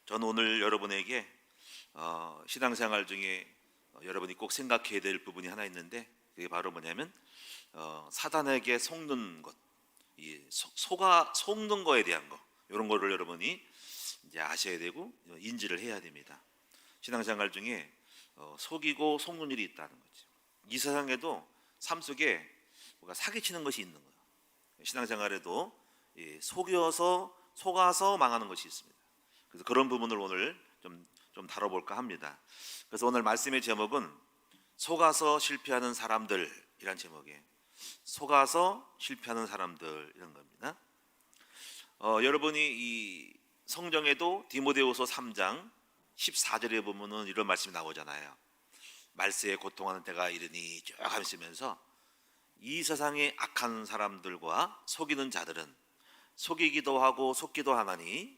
저는 오늘 여러분에게 신앙생활 중에 여러분이 꼭 생각해야 될 부분이 하나 있는데, 그게 바로 뭐냐면 사단에게 속는 것, 이 속는 거에 대한 거, 이런 거를 여러분이 이제 아셔야 되고 인지를 해야 됩니다. 신앙생활 중에 속이고 속는 일이 있다는 거죠. 이 세상에도 삶 속에 뭔가 사기치는 것이 있는 거예요. 신앙생활에도 속아서 망하는 것이 있습니다. 그래서 그런 부분을 오늘 좀 다뤄볼까 합니다. 그래서 오늘 말씀의 제목은 속아서 실패하는 사람들이란 제목이에요. 속아서 실패하는 사람들, 이런 겁니다. 여러분이 이 성경에도 디모데후서 3장 14절에 보면은 이런 말씀이 나오잖아요. 말세에 고통하는 때가 이르니 쭉 하시면서 이 세상의 악한 사람들과 속이는 자들은 속이기도 하고 속기도 하나니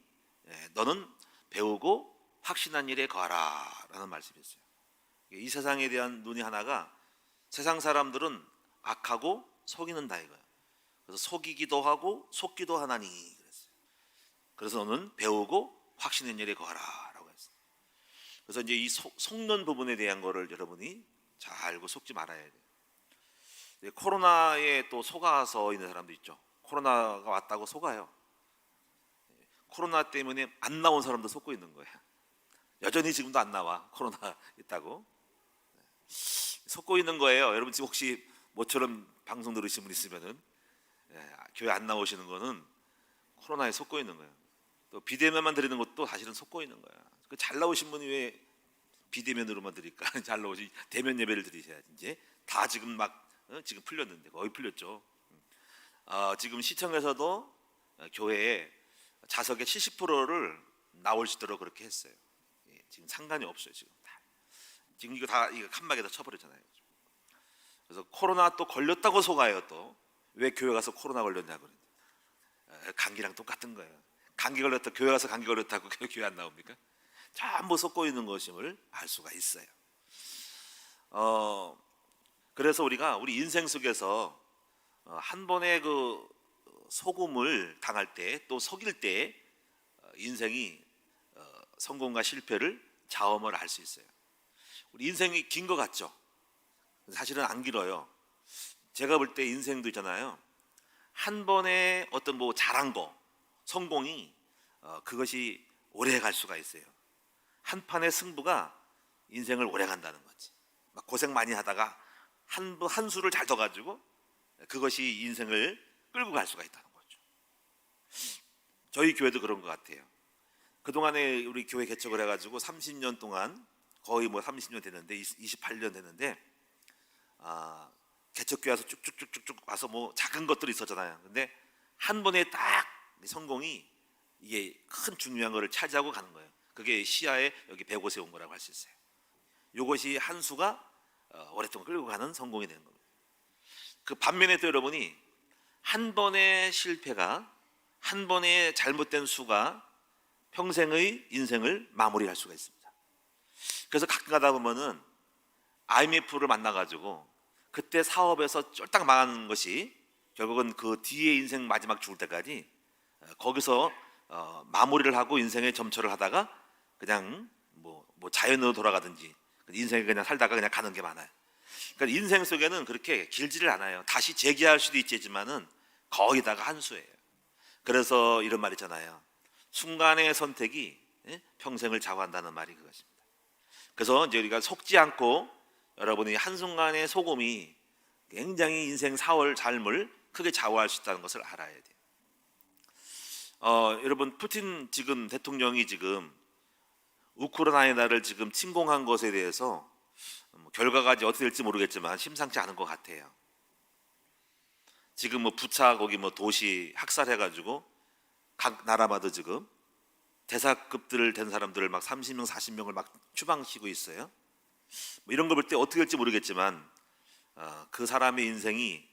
너는 배우고 확신한 일에 거하라 라는 말씀이 있어요. 이 세상에 대한 논의 하나가, 세상 사람들은 악하고 속이는다 이거예요. 그래서 속이기도 하고 속기도 하나니 그랬어요. 그래서 너는 배우고 확신한 일에 거하라 라고 했어요. 그래서 이제 이 속는 부분에 대한 거를 여러분이 잘 알고 속지 말아야 돼요. 코로나에 또 속아서 있는 사람도 있죠. 코로나가 왔다고 속아요. 코로나 때문에 안 나온 사람도 속고 있는 거예요. 여전히 지금도 안 나와, 코로나 있다고 속고 있는 거예요. 여러분 지금 혹시 모처럼 방송 들으신 분 있으면은 교회 안 나오시는 거는 코로나에 속고 있는 거예요. 또 비대면만 드리는 것도 사실은 속고 있는 거야. 잘 나오신 분이 왜 비대면으로만 드릴까? 잘 나오시 대면 예배를 드리셔야지. 이제 다 지금 막 지금 풀렸는데, 거의 풀렸죠. 지금 시청에서도 교회에 좌석의 70%를 나올 수 있도록 그렇게 했어요. 지금 상관이 없어요. 지금 이거 다 이거 칸막이에다 쳐버렸잖아요. 그래서 코로나 또 걸렸다고 속아요. 또 왜 교회 가서 코로나 걸렸냐고. 감기랑 똑같은 거예요. 감기 걸렸다, 교회 가서 감기 걸렸다고 교회 안 나옵니까? 전부 속고 있는 것임을 알 수가 있어요. 그래서 우리 인생 속에서 한 번의 그 속음을 당할 때, 또 속일 때 인생이 성공과 실패를 자음을 알 수 있어요. 우리 인생이 긴 것 같죠? 사실은 안 길어요. 제가 볼 때 인생도 있잖아요. 한 번의 어떤 잘한 거, 성공이 그것이 오래 갈 수가 있어요. 한 판의 승부가 인생을 오래 간다는 거지. 막 고생 많이 하다가 한 수를 잘 둬가지고 그것이 인생을 끌고 갈 수가 있다는 거죠. 저희 교회도 그런 것 같아요. 그동안에 우리 교회 개척을 해가지고 30년 동안, 거의 30년 됐는데, 28년 됐는데, 개척교회 와서 쭉쭉쭉쭉 와서 작은 것들이 있었잖아요. 근데 한 번에 딱 성공이 이게 큰 중요한 거를 차지하고 가는 거예요. 그게 시야에 여기 100옷에 온 거라고 할 수 있어요. 이것이 한 수가 오랫동안 끌고 가는 성공이 되는 겁니다. 그 반면에 또 여러분이 한 번의 실패가, 한 번의 잘못된 수가 평생의 인생을 마무리할 수가 있습니다. 그래서 가끔 가다 보면은 IMF를 만나가지고 그때 사업에서 쫄딱 망하는 것이 결국은 그 뒤에 인생 마지막 죽을 때까지 거기서 마무리를 하고 인생의 점철을 하다가 그냥 자연으로 돌아가든지 인생을 그냥 살다가 그냥 가는 게 많아요. 그러니까 인생 속에는 그렇게 길지를 않아요. 다시 재기할 수도 있지만은 거기다가 한 수예요. 그래서 이런 말 있잖아요. 순간의 선택이 평생을 좌우한다는 말이 그것입니다. 그래서 이제 우리가 속지 않고, 여러분이 한순간의 속음이 굉장히 인생 삶을 크게 좌우할 수 있다는 것을 알아야 돼요. 여러분, 푸틴 지금 대통령이 지금 우크라이나를 지금 침공한 것에 대해서 결과가 이제 어떻게 될지 모르겠지만 심상치 않은 것 같아요. 지금 부차 거기 도시 학살해가지고 각 나라마다 지금 대사급들 된 사람들을 막 30명, 40명을 막 추방시키고 있어요. 이런 걸 볼 때 어떻게 될지 모르겠지만 그 사람의 인생의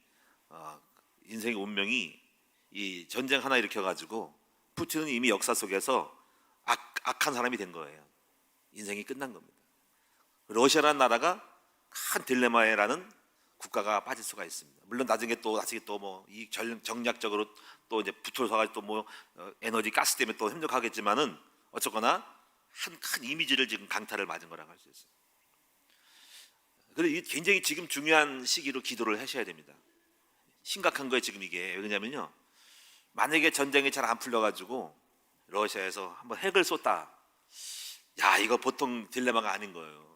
운명이 이 전쟁 하나 일으켜가지고 푸틴은 이미 역사 속에서 악한 사람이 된 거예요. 인생이 끝난 겁니다. 러시아라는 나라가 큰 딜레마에라는 국가가 빠질 수가 있습니다. 물론 나중에 또 이 정략적으로 또 이제 붙어서 가지고 또 에너지 가스 때문에 또 협력하겠지만은 어쨌거나 한 큰 이미지를 지금 강타를 맞은 거라고 할 수 있어요. 그래서 이게 굉장히 지금 중요한 시기로 기도를 하셔야 됩니다. 심각한 거예요 지금 이게. 왜냐면요, 만약에 전쟁이 잘 안 풀려가지고 러시아에서 한번 핵을 쏟다, 야 이거 보통 딜레마가 아닌 거예요.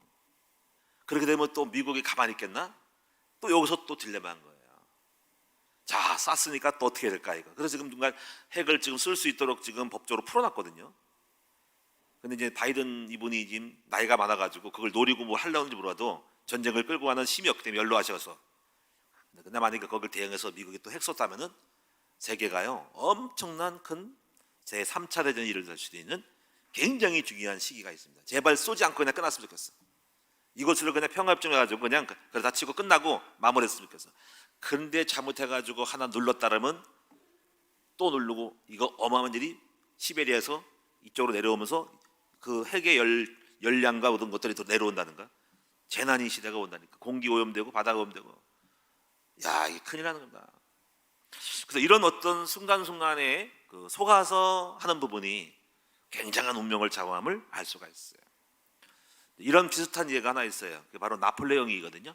그렇게 되면 또 미국이 가만히 있겠나? 또 여기서 또 딜레마인 거예요. 자, 쐈으니까 또 어떻게 될까 이거. 그래서 지금 중간 핵을 지금 쓸 수 있도록 지금 법적으로 풀어놨거든요. 근데 이제 바이든 이분이 지금 나이가 많아가지고 그걸 노리고 뭐 하려는지 몰라도 전쟁을 끌고 가는 힘이 없기 때문에 연로하셔서. 근데 만약에 거기를 대응해서 미국이 또 핵 쏟다면은 세계가요 엄청난 큰 제3차 대전이 일어날 수도 있는 굉장히 중요한 시기가 있습니다. 제발 쏘지 않고 그냥 끝났으면 좋겠어. 이것으로 그냥 평화협정 해가지고 그냥 그래 다치고 끝나고 마무리했으면 좋겠어. 그런데 잘못해가지고 하나 눌렀다라면 또 누르고, 이거 어마어마한 일이 시베리아에서 이쪽으로 내려오면서 그 핵의 열량과 모든 것들이 더 내려온다는가, 재난이 시대가 온다니까. 공기 오염되고 바다가 오염되고, 야 이게 큰일 나는 겁니다. 그래서 이런 어떤 순간순간에 그 속아서 하는 부분이 굉장한 운명을 좌우함을 알 수가 있어요. 이런 비슷한 예가 하나 있어요. 그게 바로 나폴레옹이거든요.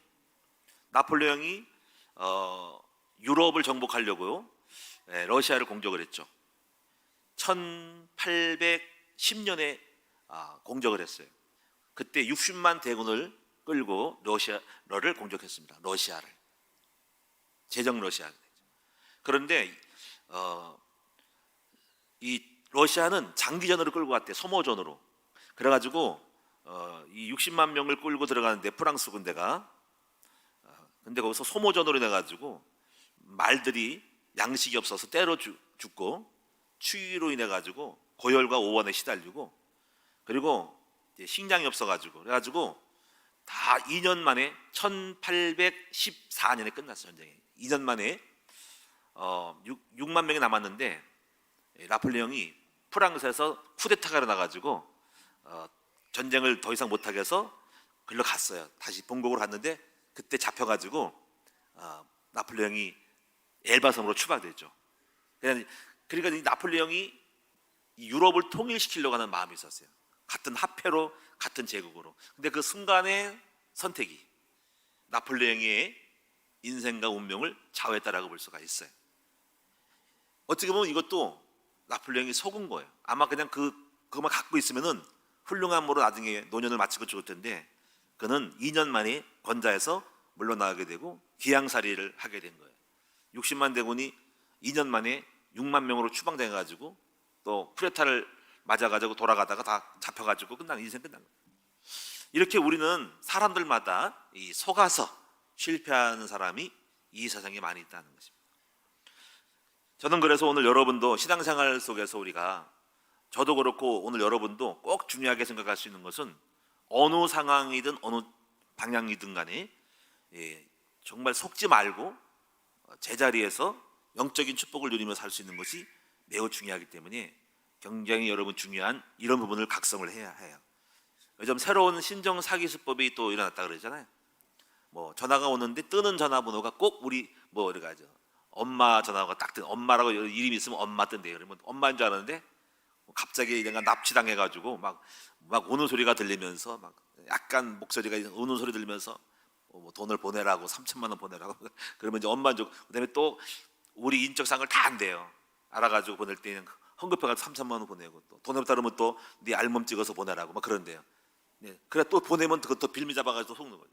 나폴레옹이 유럽을 정복하려고요, 러시아를 공격을 했죠. 1810년에 공격을 했어요. 그때 60만 대군을 끌고 러시아를 공격했습니다. 러시아를, 제정 러시아. 그런데 이 러시아는 장기전으로 끌고 갔대, 소모전으로. 그래가지고 이 60만 명을 끌고 들어가는데 프랑스 군대가, 근데 거기서 소모전으로 내가지고 말들이 양식이 없어서 때려 죽고, 추위로 인해 가지고 고열과 오원에 시달리고, 그리고 식량이 없어가지고, 그래가지고 다 2년 만에 1814년에 끝났어요. 전쟁이 2년 만에 6만 명이 남았는데, 나폴레옹이 프랑스에서 쿠데타가 일어나가지고 전쟁을 더 이상 못하게 해서 글로 갔어요. 다시 본국으로 갔는데 그때 잡혀가지고 나폴레옹이 엘바섬으로 추방됐죠. 그러니까 이 나폴레옹이 유럽을 통일시키려고 하는 마음이 있었어요. 같은 화폐로, 같은 제국으로. 근데 그 순간의 선택이 나폴레옹의 인생과 운명을 좌우했다라고 볼 수가 있어요. 어떻게 보면 이것도 나폴레옹이 속은 거예요. 아마 그냥 그것만 갖고 있으면은 훌륭함으로 나중에 노년을 마치고 죽을 텐데, 그는 2년 만에 권좌에서 물러나게 되고 귀양살이를 하게 된 거예요. 60만 대군이 2년 만에 6만 명으로 추방돼 가지고 또 쿠데타를 맞아가지고 돌아가다가 다 잡혀가지고 인생 끝난 거예요. 이렇게 우리는 사람들마다 이 속아서 실패하는 사람이 이 세상에 많이 있다는 것입니다. 저는 그래서 오늘 여러분도 신앙생활 속에서 우리가, 저도 그렇고 오늘 여러분도 꼭 중요하게 생각할 수 있는 것은, 어느 상황이든 어느 방향이든 간에 정말 속지 말고 제자리에서 영적인 축복을 누리며 살 수 있는 것이 매우 중요하기 때문에 굉장히 여러분 중요한 이런 부분을 각성을 해야 해요. 요즘 새로운 신종 사기 수법이 또 일어났다 그러잖아요. 뭐 전화가 오는데 뜨는 전화번호가 꼭 우리 뭐 이렇게 하죠. 엄마 전화가 딱 엄마라고 이름이 있으면 엄마 뜬대요. 그러면 엄마인 줄 알았는데 갑자기 내가 납치당해가지고 막 우는 소리가 들리면서, 막 약간 목소리가 우는 소리 들리면서 뭐 돈을 보내라고, 3천만 원 보내라고. 그러면 이제 엄마 쪽, 그다음에 또 우리 인적사항을 다 안돼요. 알아가지고 보낼 때는 헌금해가지고 3천만 원 보내고, 또 돈 없다 그러면 또 네 알몸 찍어서 보내라고 막 그런대요. 네. 그래 또 보내면 그것도 빌미 잡아가지고 속는 거죠.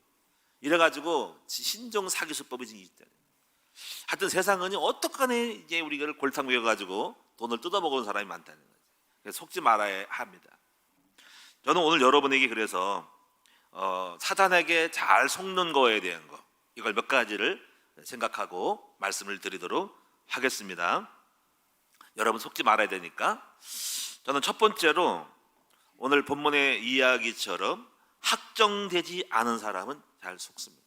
이래가지고 신종 사기 수법이 지금 있잖아요. 하여튼 세상은 어떡하네 이제 우리를 골탕 먹여가지고 돈을 뜯어먹는 사람이 많다는 거죠. 그래서 속지 말아야 합니다. 저는 오늘 여러분에게 그래서 사단에게 잘 속는 거에 대한 거, 이걸 몇 가지를 생각하고 말씀을 드리도록 하겠습니다. 여러분 속지 말아야 되니까. 저는 첫 번째로 오늘 본문의 이야기처럼 확정되지 않은 사람은 잘 속습니다.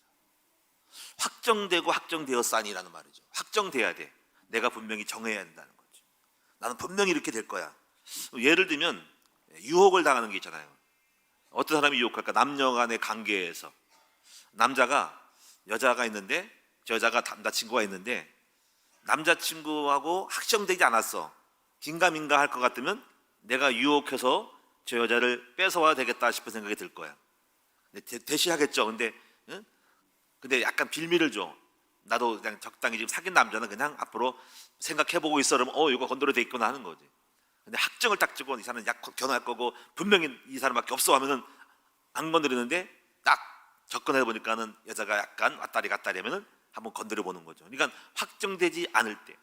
확정되고 확정되었사니라는 말이죠. 확정돼야 돼. 내가 분명히 정해야 한다는 거죠. 나는 분명히 이렇게 될 거야. 예를 들면 유혹을 당하는 게 있잖아요. 어떤 사람이 유혹할까? 남녀 간의 관계에서 남자가 여자가 있는데, 저 여자가 남자친구가 있는데 남자친구하고 확정되지 않았어. 긴가민가 할 것 같으면 내가 유혹해서 저 여자를 뺏어와야 되겠다 싶은 생각이 들 거야. 대시하겠죠. 근데 약간 빌미를 줘. 나도 그냥 적당히 지금 사귄 남자는 그냥 앞으로 생각해보고 있어. 그러면 이거 건드려 돼 있구나 하는 거지. 근데 학정을 딱 주고 이 사람은 약 결혼할 거고 분명히 이 사람밖에 없어 하면은 안 건드리는데 딱 접근해 보니까는 여자가 약간 왔다리 갔다리 하면은 한번 건드려 보는 거죠. 그러니까 확정되지 않을 때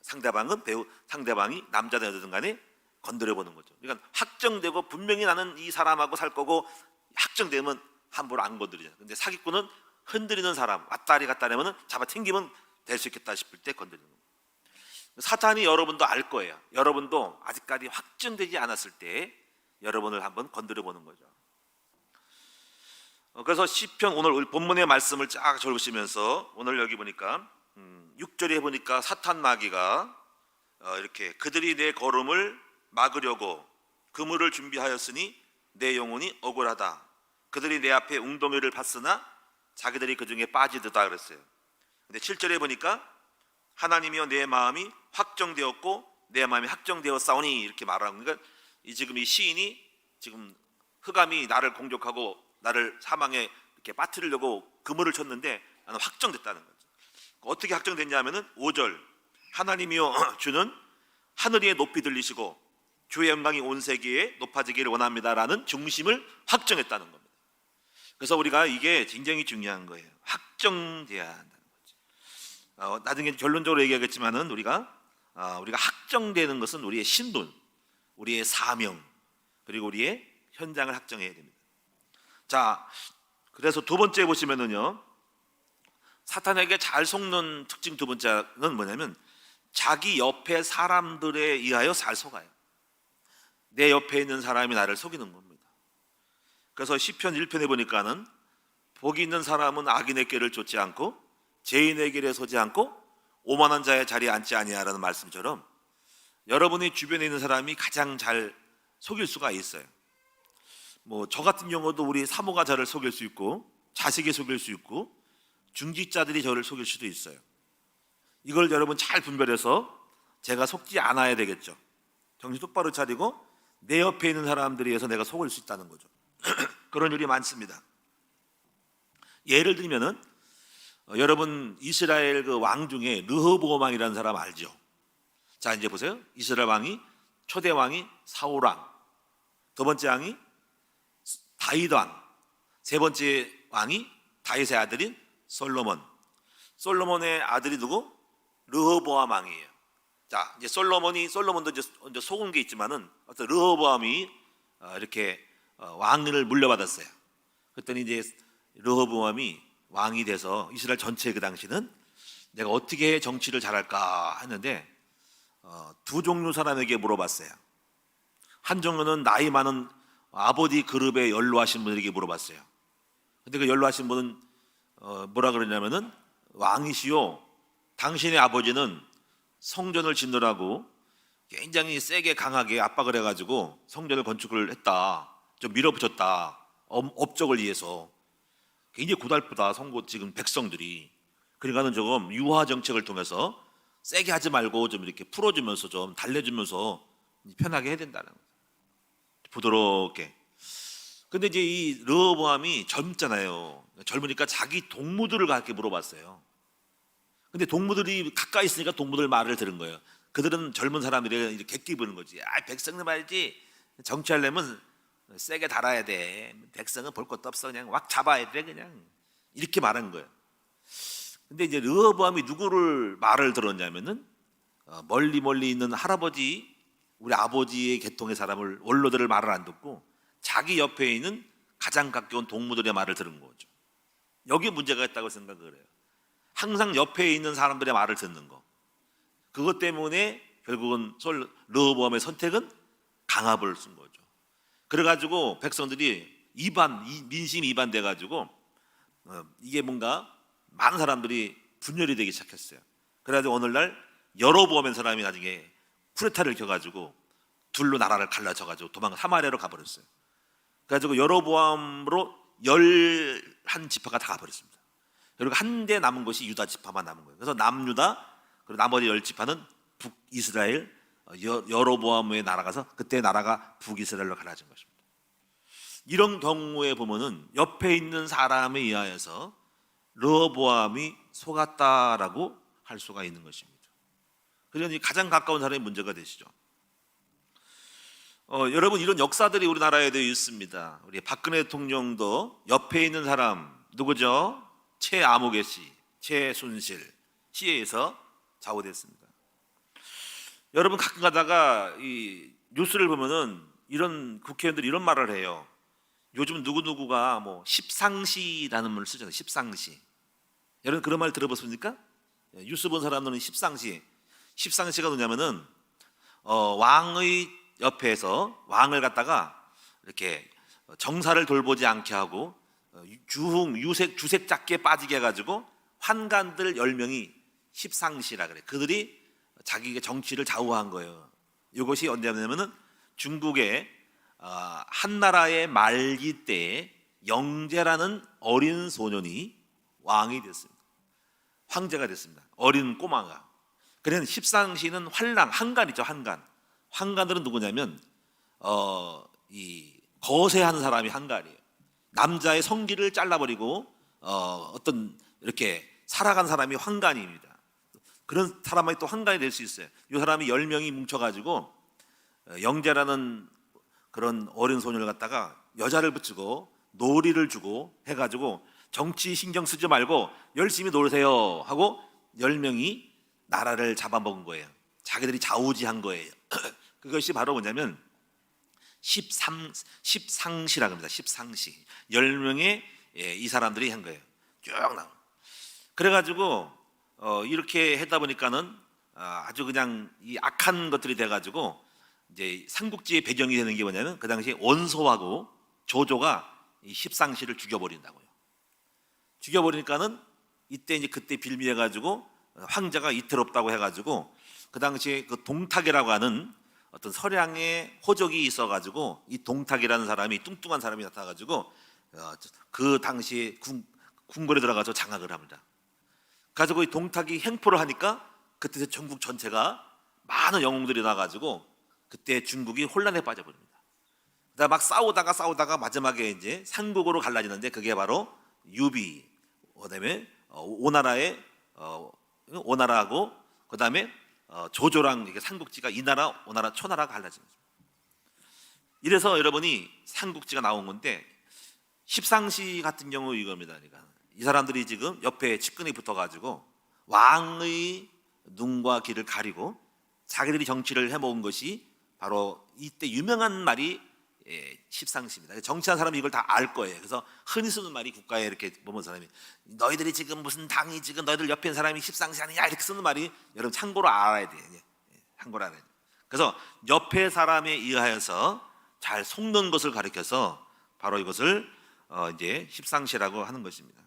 상대방이 남자든 여자든 간에 건드려 보는 거죠. 그러니까 확정되고 분명히 나는 이 사람하고 살 거고 확정되면 함부로 안 건드리잖아요. 근데 사기꾼은 흔들리는 사람 왔다리 갔다리 하면은 잡아당기면 될 수 있겠다 싶을 때 건드리는 거예요. 사탄이 여러분도 알 거예요. 여러분도 아직까지 확정되지 않았을 때 여러분을 한번 건드려 보는 거죠. 그래서 시편 오늘 본문의 말씀을 쫙 적으시면서 오늘 여기 보니까 6절에 보니까 사탄 마귀가 이렇게 그들이 내 걸음을 막으려고 그물을 준비하였으니 내 영혼이 억울하다. 그들이 내 앞에 웅덩이를 팠으나 자기들이 그 중에 빠지듯다 그랬어요. 근데 7절에 보니까 하나님이여 내 마음이 확정되었고 내 마음이 확정되었사오니 이렇게 말하는 거니까 지금 이 시인이 지금 흑암이 나를 공격하고 나를 사망에 이렇게 빠뜨리려고 그물을 쳤는데 나는 확정됐다는 거죠. 어떻게 확정됐냐면은 5절 하나님이여 주는 하늘 위에 높이 들리시고 주의 영광이 온 세계에 높아지기를 원합니다라는 중심을 확정했다는 겁니다. 그래서 우리가 이게 굉장히 중요한 거예요. 확정돼야 한다는 거죠. 나중에 결론적으로 얘기하겠지만은 우리가 확정되는 것은 우리의 신분, 우리의 사명, 그리고 우리의 현장을 확정해야 됩니다. 자, 그래서 두 번째 보시면은요, 사탄에게 잘 속는 특징 두 번째는 뭐냐면 자기 옆에 사람들에 의하여 잘 속아요. 내 옆에 있는 사람이 나를 속이는 겁니다. 그래서 시편 1편에 보니까는 복이 있는 사람은 악인의 길을 쫓지 않고 죄인의 길에 서지 않고 오만한 자의 자리에 앉지 아니하라는 말씀처럼 여러분의 주변에 있는 사람이 가장 잘 속일 수가 있어요. 저 같은 경우도 우리 사모가 저를 속일 수 있고 자식이 속일 수 있고 중직자들이 저를 속일 수도 있어요. 이걸 여러분 잘 분별해서 제가 속지 않아야 되겠죠. 정신 똑바로 차리고 내 옆에 있는 사람들에 의해서 내가 속을 수 있다는 거죠. 그런 일이 많습니다. 예를 들면은 여러분 이스라엘 그 왕 중에 르호보암 왕이라는 사람 알죠? 자, 이제 보세요. 이스라엘 왕이 초대 왕이 사울 왕, 두 번째 왕이 다윗 왕, 세 번째 왕이 다윗의 아들인 솔로몬. 솔로몬의 아들이 누구? 르호보암 왕이에요. 자, 이제 솔로몬도 이제 속은 게 있지만은 어떤 르호보암이 이렇게 왕위를 물려받았어요. 그랬더니 이제 르호보암이 왕이 돼서 이스라엘 전체 그 당시는 내가 어떻게 정치를 잘할까 했는데 두 종류 사람에게 물어봤어요. 한 종류는 나이 많은 아버지 그룹에 연로하신 분들에게 물어봤어요. 근데 그 연로하신 분은 뭐라 그러냐면은 왕이시요, 당신의 아버지는 성전을 짓느라고 굉장히 세게 강하게 압박을 해가지고 성전을 건축을 했다, 좀 밀어붙였다, 업적을 위해서 굉장히 고달프다 지금 백성들이. 그러니까는 조금 유화 정책을 통해서 세게 하지 말고 좀 이렇게 풀어주면서 좀 달래주면서 편하게 해야 된다는 거예요. 부드럽게. 근데 이제 이 르호보암이 젊잖아요. 젊으니까 자기 동무들을 그렇게 물어봤어요. 근데 동무들이 가까이 있으니까 동무들 말을 들은 거예요. 그들은 젊은 사람들이 이렇게 객기 부는 거지. 백성들 알지? 정치하려면 세게 달아야 돼. 백성은 볼 것도 없어. 그냥 확 잡아야 돼. 그냥 이렇게 말한 거예요. 근데 이제 르호보암이 누구를 말을 들었냐면은 멀리 있는 할아버지, 우리 아버지의 계통의 사람을, 원로들을 말을 안 듣고 자기 옆에 있는 가장 가까운 동무들의 말을 들은 거죠. 여기 문제가 있다고 생각을 해요. 항상 옆에 있는 사람들의 말을 듣는 거. 그것 때문에 결국은 르호보암의 선택은 강압을 쓴 거죠. 그래가지고 백성들이 민심 이반돼가지고 이게 뭔가 많은 사람들이 분열이 되기 시작했어요. 그래가지고 오늘날 여로보암의 사람이 나중에 쿠데타를 켜가지고 둘로 나라를 갈라져가지고 사마리아로 가버렸어요. 그래가지고 여로보암으로 11지파가 다 가버렸습니다. 그리고 한데 남은 것이 유다 지파만 남은 거예요. 그래서 남유다, 그리고 나머지 10지파는 북이스라엘 여로보암의 나라가서 그때 나라가 북이스라엘로 갈라진 것입니다. 이런 경우에 보면은 옆에 있는 사람에 의하여서 르호보암이 속았다라고 할 수가 있는 것입니다. 그러니 가장 가까운 사람이 문제가 되시죠. 여러분, 이런 역사들이 우리나라에 되어 있습니다. 우리 박근혜 대통령도 옆에 있는 사람 누구죠? 최아무개 씨, 최순실 씨에 의해서 좌우됐습니다. 여러분, 가끔 가다가 이 뉴스를 보면은 이런 국회의원들이 이런 말을 해요. 요즘 누구누구가 뭐 십상시라는 말을 쓰잖아요. 십상시. 여러분 그런 말 들어보셨습니까? 뉴스 본 사람들은 십상시. 십상시가 뭐냐면은 왕의 옆에서 왕을 갖다가 이렇게 정사를 돌보지 않게 하고 주색 작게 빠지게 해가지고 환관들 10명이 십상시라 그래. 그들이 자기의 정치를 좌우한 거예요. 이것이 언제냐면은 중국의 한나라의 말기 때에 영제라는 어린 소년이 왕이 됐습니다. 황제가 됐습니다. 어린 꼬마가. 그래서 십상시는 환랑, 한간이죠. 한간들은 누구냐면 이 거세하는 사람이 한간이에요. 남자의 성기를 잘라버리고 어떤 이렇게 살아간 사람이 환간입니다. 그런 사람이 또 환간이 될 수 있어요. 이 사람이 10명이 뭉쳐가지고 영제라는 그런 어린 소년을 갖다가 여자를 붙이고 놀이를 주고 해가지고 정치 신경 쓰지 말고 열심히 놀세요 하고 10명이 나라를 잡아먹은 거예요. 자기들이 좌우지한 거예요. 그것이 바로 뭐냐면 십상시라고 합니다. 십상시. 10명의 이 사람들이 한 거예요. 쭉 나와. 그래가지고 이렇게 하다 보니까는 아주 그냥 이 악한 것들이 돼가지고 이제 삼국지의 배경이 되는 게 뭐냐면 그 당시에 원소하고 조조가 이 십상시를 죽여버린다고요. 죽여버리니까는 이때 이제 그때 빌미해가지고 황제가 이태롭다고 해가지고 그 당시에 그 동탁이라고 하는 어떤 서량의 호적이 있어가지고 이 동탁이라는 사람이 뚱뚱한 사람이 나타나가지고 그 당시에 궁궐에 들어가서 장악을 합니다. 가지고 이 동탁이 행포를 하니까 그때 전국 전체가 많은 영웅들이 나가지고 그때 중국이 혼란에 빠져버립니다. 그다음 막 싸우다가 마지막에 이제 삼국으로 갈라지는데 그게 바로 유비, 그다음에 오나라의 오나라하고 그다음에 조조랑 이게 삼국지가 이나라, 오나라, 초나라가 갈라집니다. 이래서 여러분이 삼국지가 나온 건데 십상시 같은 경우 이겁니다. 그러니까 이 사람들이 지금 옆에 측근이 붙어가지고 왕의 눈과 귀를 가리고 자기들이 정치를 해먹은 것이 바로 이때 유명한 말이 십상시입니다. 정치한 사람이 이걸 다 알 거예요. 그래서 흔히 쓰는 말이 국가에 이렇게 보면 사람이 너희들이 지금 무슨 당이 지금 너희들 옆에 있는 사람이 십상시 아니냐 이렇게 쓰는 말이 여러분 참고로 알아야 돼요. 참고로 알아야 돼요. 그래서 옆에 사람에 의하여서 잘 속는 것을 가리켜서 바로 이것을 이제 십상시라고 하는 것입니다.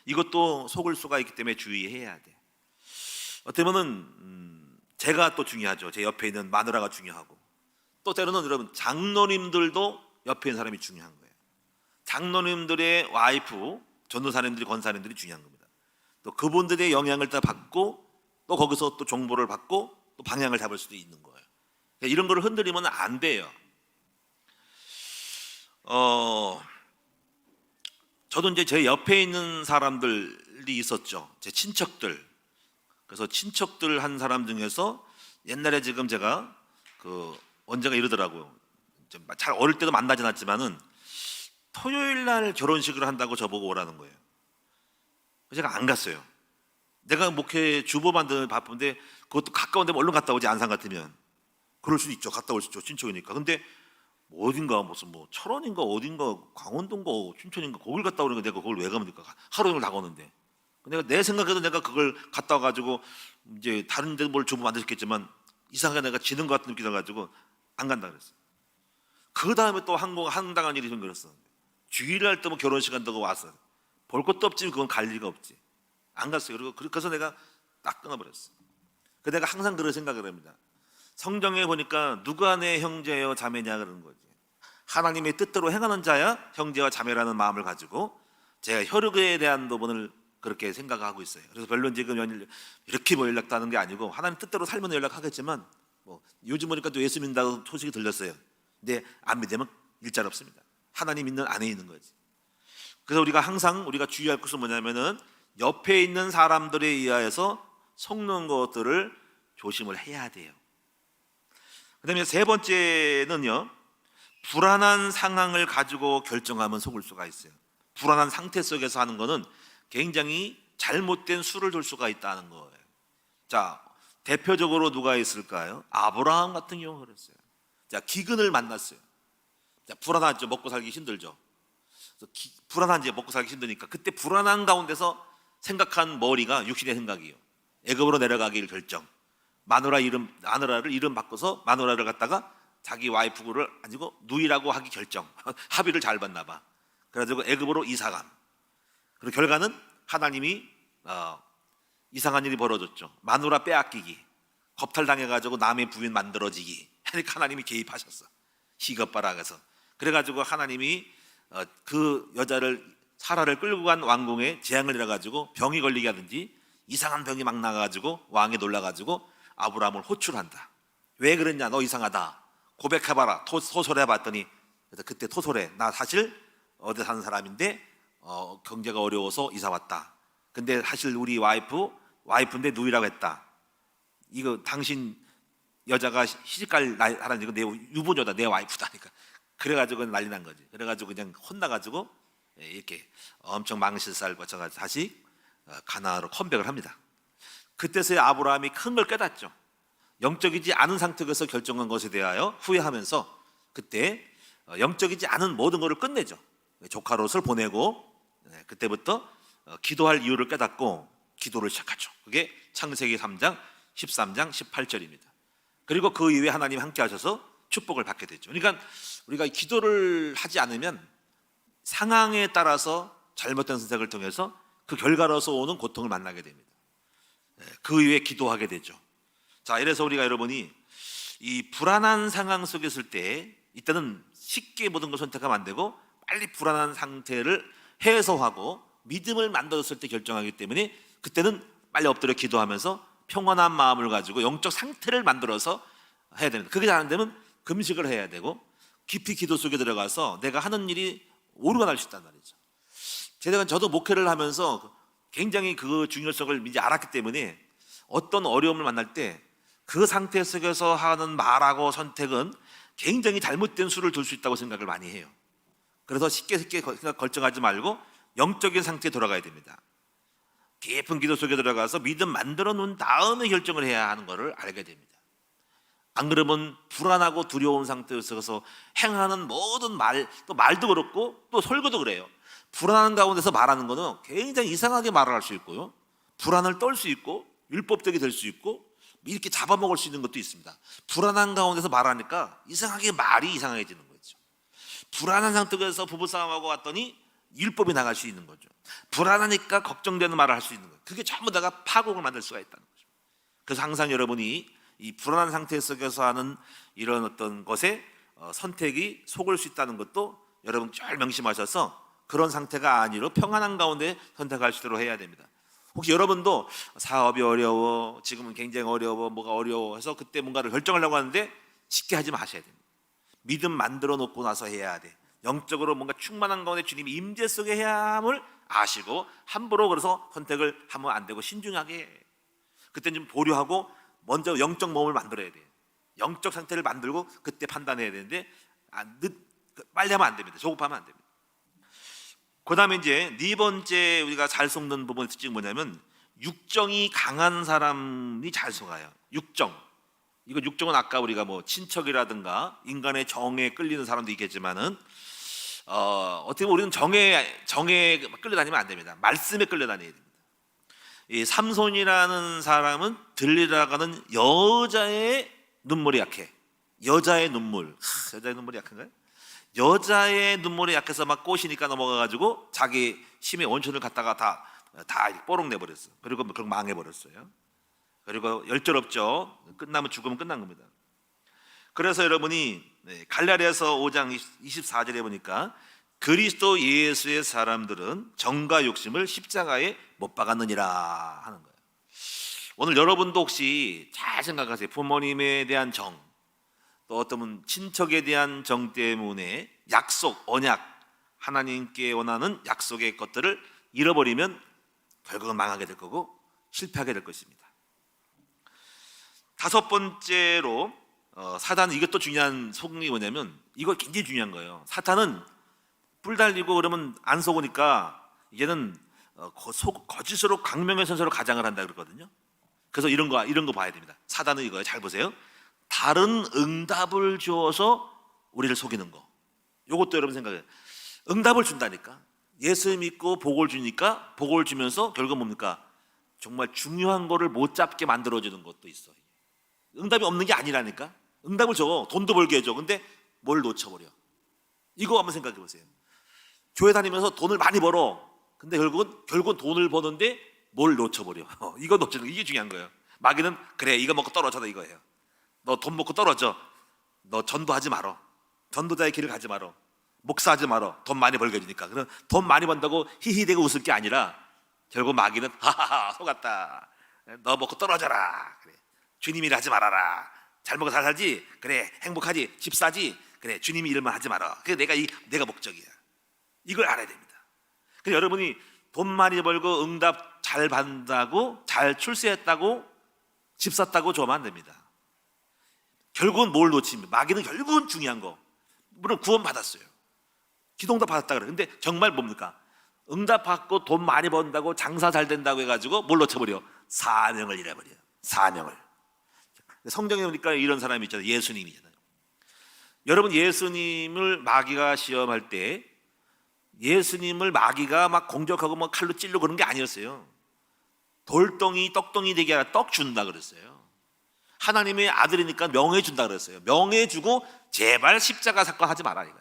이것도 속을 수가 있기 때문에 주의해야 돼. 어떻게 보면은 제가 또 중요하죠. 제 옆에 있는 마누라가 중요하고 또 때로는 여러분 장로님들도 옆에 있는 사람이 중요한 거예요. 장로님들의 와이프, 전도사님들이 권사님들이 중요한 겁니다. 또 그분들의 영향을 다 받고 또 거기서 또 정보를 받고 또 방향을 잡을 수도 있는 거예요. 이런 거를 흔들리면 안 돼요. 저도 이제 제 옆에 있는 사람들이 있었죠. 제 친척들. 그래서 친척들 한 사람 중에서 옛날에 지금 제가 언제가 이러더라고요. 잘 어릴 때도 만나진 않지만은 토요일 날 결혼식을 한다고 저보고 오라는 거예요. 제가 안 갔어요. 내가 목회 주보 만드는 바쁜데 그것도 가까운데 얼른 갔다 오지 안산 같으면 그럴 수도 있죠. 갔다 올 수 있죠. 친척이니까. 근데 어딘가 무슨 뭐 철원인가 어딘가 강원도인가 춘천인가 거길 갔다 오는 거 내가 그걸 왜 가면 될까? 하루 종일 나가는데. 내가 내 생각에도 내가 그걸 갔다 와가지고 이제 다른 데 뭘 주보 만들었겠지만 이상하게 내가 지는 것 같은 느낌이 들어가지고 안 간다 그랬어. 그 다음에 또 황당한 일이 생겼어. 주일날 또 뭐 결혼식 한다고 왔어. 볼 것도 없지 그건 갈 리가 없지. 안 갔어요. 그래서 내가 딱 끊어버렸어. 내가 항상 그런 생각을 합니다. 성경에 보니까 누가 내 형제여 자매냐 그러는 거지. 하나님의 뜻대로 행하는 자야 형제와 자매라는 마음을 가지고 제가 혈육에 대한 부분을 그렇게 생각하고 있어요. 그래서 별로 지금 이렇게 뭐 연락도 하는 게 아니고 하나님 뜻대로 살면 연락하겠지만 뭐 요즘 보니까 또 예수 믿는다고 소식이 들렸어요. 근데 안 믿으면 일잘 없습니다. 하나님 믿는 안에 있는 거지. 그래서 우리가 항상 우리가 주의할 것은 뭐냐면은 옆에 있는 사람들에 의하여서 속는 것들을 조심을 해야 돼요. 그다음에 세 번째는요, 불안한 상황을 가지고 결정하면 속을 수가 있어요. 불안한 상태 속에서 하는 거는 굉장히 잘못된 수를 둘 수가 있다는 거예요. 자, 대표적으로 누가 있을까요? 아브라함 같은 경우가 그랬어요. 자, 기근을 만났어요. 자, 불안하죠. 먹고 살기 힘들죠. 불안한지 먹고 살기 힘드니까 그때 불안한 가운데서 생각한 머리가 육신의 생각이에요. 애굽으로 내려가기를 결정. 마누라를 이름 바꿔서 마누라를 갖다가 자기 와이프를 아니고 누이라고 하기 결정. 합의를 잘 봤나 봐. 그래가지고 애굽으로 이사감. 그리고 결과는 하나님이 이상한 일이 벌어졌죠. 마누라 빼앗기기, 겁탈당해가지고 남의 부인 만들어지기. 그러니까 하나님이 개입하셨어. 희겁바락에서. 그래가지고 하나님이 그 여자를 사라를 끌고 간 왕궁에 재앙을 내려가지고 병이 걸리게 하든지 이상한 병이 막 나가가지고 왕이 놀라가지고 아브라함을 호출한다. 왜 그랬냐? 너 이상하다. 고백해봐라. 토설해봤더니 그때 토설해. 나 사실 어디 사는 사람인데 경제가 어려워서 이사 왔다. 근데 사실 우리 와이프인데 누이라고 했다. 이거 당신 여자가 시집갈 하라는 이거 내 유부녀다. 내 와이프다니까. 그래가지고 난리 난 거지. 그래가지고 그냥 혼나가지고 이렇게 엄청 망실살 거쳐가지고 다시 가나안으로 컴백을 합니다. 그때서야 아브라함이 큰 걸 깨닫죠. 영적이지 않은 상태에서 결정한 것에 대하여 후회하면서 그때 영적이지 않은 모든 것을 끝내죠. 조카 롯을 보내고 그때부터 기도할 이유를 깨닫고 기도를 시작하죠. 그게 창세기 3장 13장 18절입니다. 그리고 그 이후에 하나님 함께 하셔서 축복을 받게 되죠. 그러니까 우리가 기도를 하지 않으면 상황에 따라서 잘못된 선택을 통해서 그 결과로서 오는 고통을 만나게 됩니다. 그 이후에 기도하게 되죠. 자, 이래서 우리가 여러분이 이 불안한 상황 속에 있을 때 이때는 쉽게 모든 걸 선택하면 안 되고 빨리 불안한 상태를 해소하고 믿음을 만들었을 때 결정하기 때문에 그때는 빨리 엎드려 기도하면서 평안한 마음을 가지고 영적 상태를 만들어서 해야 됩니다. 그게 잘 안 되면 금식을 해야 되고 깊이 기도 속에 들어가서 내가 하는 일이 오류가 날 수 있단 말이죠. 저도 목회를 하면서 굉장히 그 중요성을 이제 알았기 때문에 어떤 어려움을 만날 때 그 상태 속에서 하는 말하고 선택은 굉장히 잘못된 수를 둘 수 있다고 생각을 많이 해요. 그래서 쉽게 결정하지 말고 영적인 상태에 돌아가야 됩니다. 깊은 기도 속에 들어가서 믿음 만들어 놓은 다음에 결정을 해야 하는 것을 알게 됩니다. 안 그러면 불안하고 두려운 상태에서 행하는 모든 또 말도 그렇고 또 설교도 그래요. 불안한 가운데서 말하는 거는 굉장히 이상하게 말을 할 수 있고요. 불안을 떨 수 있고 율법적이 될 수 있고 이렇게 잡아먹을 수 있는 것도 있습니다. 불안한 가운데서 말하니까 이상하게 말이 이상해지는 거죠. 불안한 상태에서 부부싸움하고 왔더니 율법이 나갈 수 있는 거죠. 불안하니까 걱정되는 말을 할 수 있는 거예요. 그게 전부 다가 파국을 만들 수가 있다는 거죠. 그래서 항상 여러분이 이 불안한 상태 속에서 하는 이런 어떤 것에 선택이 속을 수 있다는 것도 여러분 잘 명심하셔서 그런 상태가 아니로 평안한 가운데 선택할 수 있도록 해야 됩니다. 혹시 여러분도 사업이 어려워, 지금은 굉장히 어려워, 뭐가 어려워 해서 그때 뭔가를 결정하려고 하는데 쉽게 하지 마셔야 됩니다. 믿음 만들어 놓고 나서 해야 돼. 영적으로 뭔가 충만한 가운데 주님이 임재 속에 해야 함을 아시고 함부로 그래서 선택을 하면 안 되고 신중하게 그때는 좀 보류하고 먼저 영적 몸을 만들어야 돼요. 영적 상태를 만들고 그때 판단해야 되는데 빨리 하면 안 됩니다. 조급하면 안 됩니다. 그 다음에 이제 네 번째 우리가 잘 속는 부분이 특징이 뭐냐면 육정이 강한 사람이 잘 속아요. 육정. 이거 육정은 아까 우리가 뭐 친척이라든가 인간의 정에 끌리는 사람도 있겠지만은 어떻게 보면 우리는 정에 끌려다니면 안 됩니다. 말씀에 끌려다녀야 됩니다. 이 삼손이라는 사람은 들리다가는 여자의 눈물이 약해. 여자의 눈물이 약한가요? 여자의 눈물이 약해서 막 꼬시니까 넘어가가지고 자기 심의 원천을 갖다가 다 뽀록 내버렸어. 그리고 그렇게 망해버렸어요. 그리고 열절없죠. 끝나면 죽으면 끝난 겁니다. 그래서 여러분이 갈라디아서 5장 24절에 보니까 그리스도 예수의 사람들은 정과 욕심을 십자가에 못 박았느니라 하는 거예요. 오늘 여러분도 혹시 잘 생각하세요. 부모님에 대한 정, 또 어떤 친척에 대한 정 때문에 약속, 언약, 하나님께 원하는 약속의 것들을 잃어버리면 결국은 망하게 될 거고 실패하게 될 것입니다. 다섯 번째로 사탄은 이것도 중요한 속이 뭐냐면 이거 굉장히 중요한 거예요. 사탄은 뿔 달리고 그러면 안 속으니까 얘는 거짓으로 강명의 선서로 가장을 한다 그러거든요. 그래서 이런 거 봐야 됩니다. 사단은 이거예요. 잘 보세요. 다른 응답을 주어서 우리를 속이는 거. 이것도 여러분 생각해요. 응답을 준다니까. 예수 믿고 복을 주니까 복을 주면서 결국 뭡니까? 정말 중요한 거를 못 잡게 만들어주는 것도 있어요. 응답이 없는 게 아니라니까. 응답을 줘. 돈도 벌게 해줘. 근데 뭘 놓쳐버려. 이거 한번 생각해 보세요. 교회 다니면서 돈을 많이 벌어. 근데 결국은 돈을 버는데 뭘 놓쳐버려. 이거 놓치는 거, 이게 중요한 거예요. 마귀는 그래 이거 먹고 떨어져라 이거예요. 너 돈 먹고 떨어져. 너 전도하지 말어. 전도자의 길을 가지 말어. 목사하지 말어. 돈 많이 벌게 해주니까. 그럼 돈 많이 번다고 히히대고 웃을 게 아니라 결국 마귀는 하하하 속았다. 너 먹고 떨어져라. 그래. 주님이 하지 말아라. 잘 먹고 잘 살지. 그래 행복하지. 집 사지. 그래 주님이 이름만 하지 마라. 그게 내가 목적이야. 이걸 알아야 됩니다. 그래서 여러분이 돈 많이 벌고 응답 잘 받는다고 잘 출세했다고 집 샀다고 좋아하면 안 됩니다. 결국은 뭘 놓칩니다. 마귀는 결국은 중요한 거. 물론 구원 받았어요. 기도응답 받았다 그래. 근데 정말 뭡니까? 응답 받고 돈 많이 번다고 장사 잘 된다고 해가지고 뭘 놓쳐버려? 사명을 잃어버려요. 사명을. 성경에 보니까 이런 사람이 있잖아요. 예수님이잖아요. 여러분 예수님을 마귀가 시험할 때 예수님을 마귀가 막 공격하고 막 칼로 찔러 그런 게 아니었어요. 돌덩이 떡덩이 되게 하라 떡 준다 그랬어요. 하나님의 아들이니까 명예 준다 그랬어요. 명예 주고 제발 십자가 사건 하지 마라 이거예요.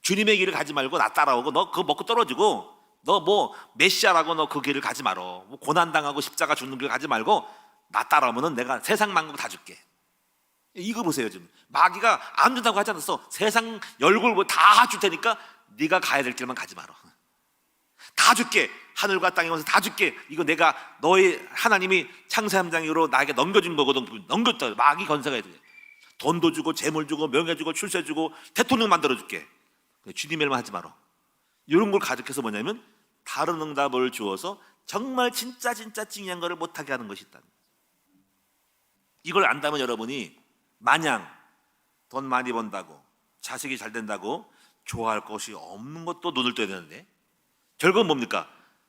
주님의 길을 가지 말고 나 따라오고 너 그거 먹고 떨어지고 너 뭐 메시아라고 너 그 길을 가지 말어. 뭐 고난 당하고 십자가 죽는 길 가지 말고 나 따라오면은 내가 세상 만국 다 줄게. 이거 보세요 지금 마귀가 안 준다고 하지 않았어. 세상 열골고 다 줄 테니까 네가 가야 될 길만 가지 마라. 다 줄게. 하늘과 땅에 와서 다 줄게. 이거 내가 너의 하나님이 창세 3장으로 나에게 넘겨준 거거든. 넘겼다. 마귀 건세가 돼. 돈도 주고 재물 주고 명예 주고 출세 주고 대통령 만들어 줄게. 주님의 일만 하지 마라. 이런 걸 가득해서 뭐냐면 다른 응답을 주어서 정말 진짜 중요한 거를 못하게 하는 것이 있다. 이걸 안다면 여러분이 마냥 돈 많이 번다고 자식이 잘 된다고 좋아할 것이 없는 것도 눈을 떠야 되는데 결국은 뭡니까?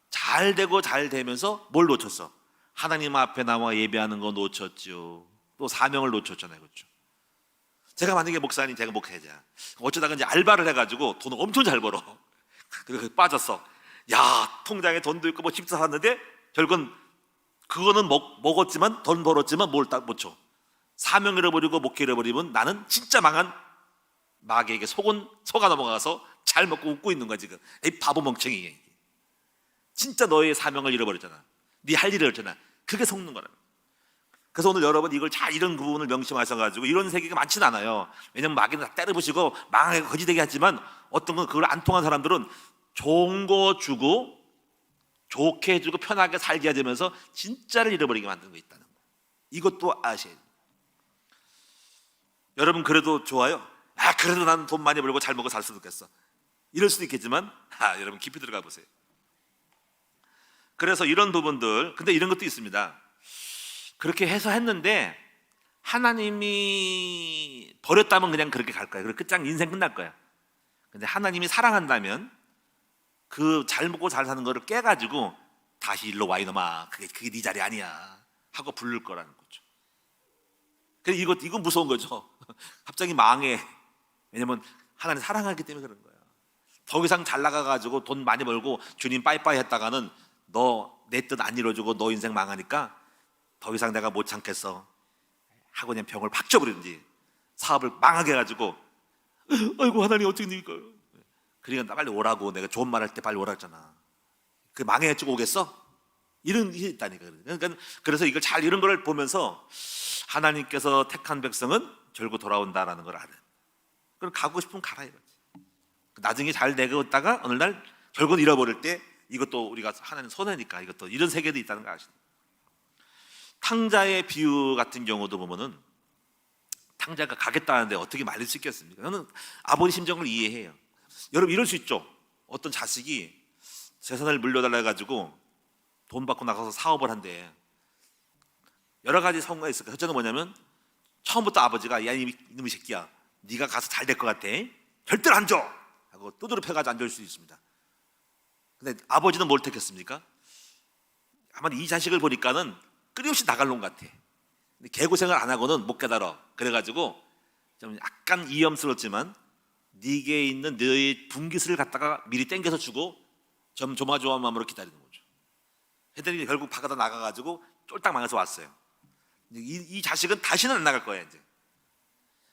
잘 되고 잘 되면서 뭘 놓쳤어? 하나님 앞에 나와 예배하는 거 놓쳤죠. 또 사명을 놓쳤잖아요. 그렇죠? 제가 만약에 목사님 제가 목회자 어쩌다가 이제 알바를 해가지고 돈을 엄청 잘 벌어. 그래서 빠졌어. 야 통장에 돈도 있고 뭐 집도 샀는데 결국은 그거는 먹었지만 돈 벌었지만 뭘 못 줘. 사명 잃어버리고 목회 잃어버리면 나는 진짜 망한 마귀에게 속아 넘어가서 잘 먹고 웃고 있는 거야 지금. 이 바보 멍청이. 진짜 너의 사명을 잃어버렸잖아. 네 할 일을 잃었잖아. 그게 속는 거라. 그래서 오늘 여러분 이걸 잘 이런 부분을 명심하셔가지고 이런 세계가 많지는 않아요. 왜냐면 마귀는 다 때려부시고 망하게 거지되게 하지만 어떤 건 그걸 안 통한 사람들은 좋은 거 주고 좋게 해주고 편하게 살게 하면서 진짜를 잃어버리게 만드는 거 있다는 거. 이것도 아셔야 돼요. 여러분 그래도 좋아요. 그래도 나는 돈 많이 벌고 잘 먹고 살 수도 있겠어. 이럴 수도 있겠지만 여러분 깊이 들어가 보세요. 그래서 이런 부분들 근데 이런 것도 있습니다. 그렇게 해서 했는데 하나님이 버렸다면 그냥 그렇게 갈 거야. 그리고 끝장 인생 끝날 거야. 근데 하나님이 사랑한다면 그 잘 먹고 잘 사는 거를 깨가지고 다시 일로 와 이놈아 그게 네 자리 아니야 하고 부를 거라는 거죠. 그래서 이건 무서운 거죠. 갑자기 망해. 왜냐면 하나님 사랑하기 때문에 그런 거야. 더 이상 잘 나가가지고 돈 많이 벌고 주님 빠이빠이 했다가는 너 내 뜻 안 이루어주고 너 인생 망하니까 더 이상 내가 못 참겠어 하고 그냥 병을 팍 줘버리든지 사업을 망하게 해가지고 아이고 하나님 어떻게 됩니까? 그러니까 나 빨리 오라고 내가 좋은 말 할 때 빨리 오라 했잖아. 그 망해가지고 오겠어? 이런 게 있다니까. 그러니까 그래서 이걸 잘 이런 걸 보면서 하나님께서 택한 백성은 결국 돌아온다라는 걸 알아요. 그럼 가고 싶으면 가라 이거지. 나중에 잘 되고 있다가 어느 날 결국은 잃어버릴 때 이것도 우리가 하나님 손해니까 이것도 이런 세계도 있다는 거 아시죠? 탕자의 비유 같은 경우도 보면은 탕자가 가겠다는데 어떻게 말릴 수 있겠습니까? 저는 아버지 심정을 이해해요. 여러분 이럴 수 있죠. 어떤 자식이 재산을 물려달라 해가지고 돈 받고 나가서 사업을 한대. 여러 가지 성과가 있을 거예요. 첫째는 뭐냐면 처음부터 아버지가 야 이놈의 새끼야 네가 가서 잘 될 것 같아 절대로 안 줘 하고 두드려 패가지고 앉을 수 있습니다. 근데 아버지는 뭘 택했습니까? 아마 이 자식을 보니까는 끊임없이 나갈 놈 같아. 근데 개고생을 안 하고는 못 깨달아. 그래가지고 좀 약간 위험스럽지만 네게 있는 너의 분깃을 갖다가 미리 땡겨서 주고 좀 조마조마한 마음으로 기다리는 거죠. 애들이 결국 바깥에 나가가지고 쫄딱 망해서 왔어요. 이 자식은 다시는 안 나갈 거야 이제.